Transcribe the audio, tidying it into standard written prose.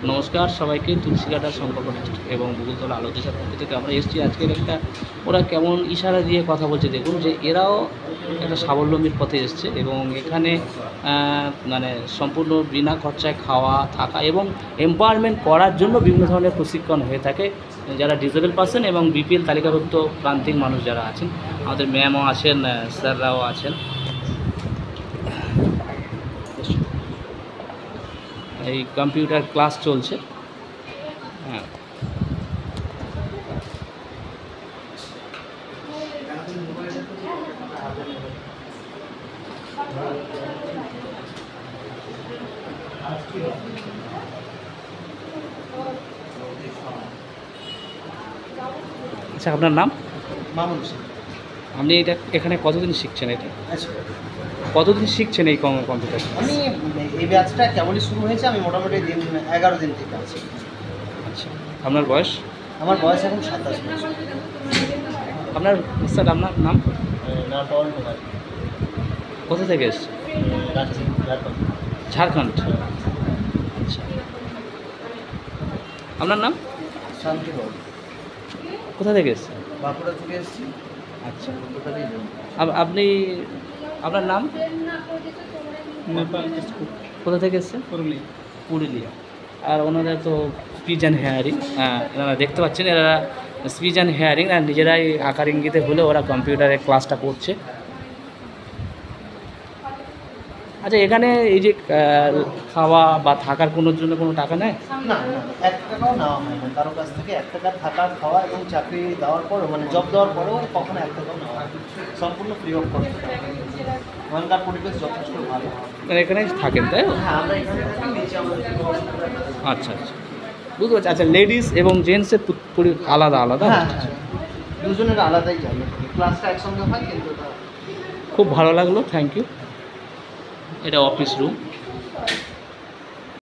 নমস্কার সবাইকে, তুলসীঘাটা সম্পর্ক এবং বকুলতলা আলো দেশের পক্ষ থেকে আমরা এসেছি। আজকের একটা ওরা কেমন ইশারা দিয়ে কথা বলছে দেখুন, যে এরাও একটা স্বাবলম্বীর পথে এসছে এবং এখানে মানে সম্পূর্ণ বিনা খরচায় খাওয়া থাকা এবং এম্পাওয়ারমেন্ট করার জন্য বিভিন্ন ধরনের প্রশিক্ষণ হয়ে থাকে যারা ডিসেবল পার্সন এবং বিপিএল তালিকাভুক্ত প্রান্তিক মানুষ যারা আছেন। আমাদের ম্যামও আছেন, স্যাররাও আছেন। এই কম্পিউটার ক্লাস চলছে। হ্যাঁ, আচ্ছা, আপনার নাম? মামুন সিং। আপনি এখানে কতদিন শিখছেন? আচ্ছা, কতদিন শিখছেন এই কম্পিউটার? আমি এই ব্যাচটা কেবলই শুরু হয়েছে। আমি মোটামুটি 11 দিন থেকে আছি। আচ্ছা, আপনার বয়স? আমার বয়স এখন 27 বছর। আপনার স্যার আপনার নাম? না, টল টোকাই। কোথা থেকে এসছে? রাঁচি, ঝাড়খণ্ড। ঝাড়খণ্ড। আচ্ছা, আপনার নাম? শান্তি বাবু। কোথা থেকে এসছে? বাঁকুড়া থেকে এসেছি। আচ্ছা, কোথাতেই আপনি আপনার নাম? নেপাল। কোথা থেকে এসছেন? পুরুলিয়া। পুরুলিয়া। আর ওনারা তো স্পিচ অ্যান্ড হেয়ারিং, এনারা দেখতে পাচ্ছেন, এরা স্পিচ অ্যান্ড হেয়ারিং আর নিজেরাই আকার ইঙ্গিতে হলে ওরা কম্পিউটারে ক্লাসটা করছে। আচ্ছা, এখানে এই যে খাওয়া বা থাকার কোনো জন্য কোনো টাকা নেয়? না, 1 টাকাও নেওয়া হয় না কারো কাছ থেকে। 1 টাকা থাকা, খাওয়া এবং চাকরি দেওয়ার পরও, মানে জব দেওয়ার পরেও কখনো 1 টাকাও নেওয়া হয় না। সম্পূর্ণ ফ্রি অফ কস্ট। ওখানকার পরিবেশ যথেষ্ট ভালো। মানে এখানেই থাকেন, তাই তো? হ্যাঁ, আমরা এখানে থাকি, নিচে আমাদের আচ্ছা আচ্ছা, বুঝতে পারছি। আচ্ছা, লেডিস এবং জেন্টসের আলাদা আলাদা? হ্যাঁ, দুজনের আলাদাই যাবে। ক্লাসটা একসঙ্গে হয় কিন্তু খুব ভালো লাগলো, থ্যাংক ইউ। এটা অফিস রুম।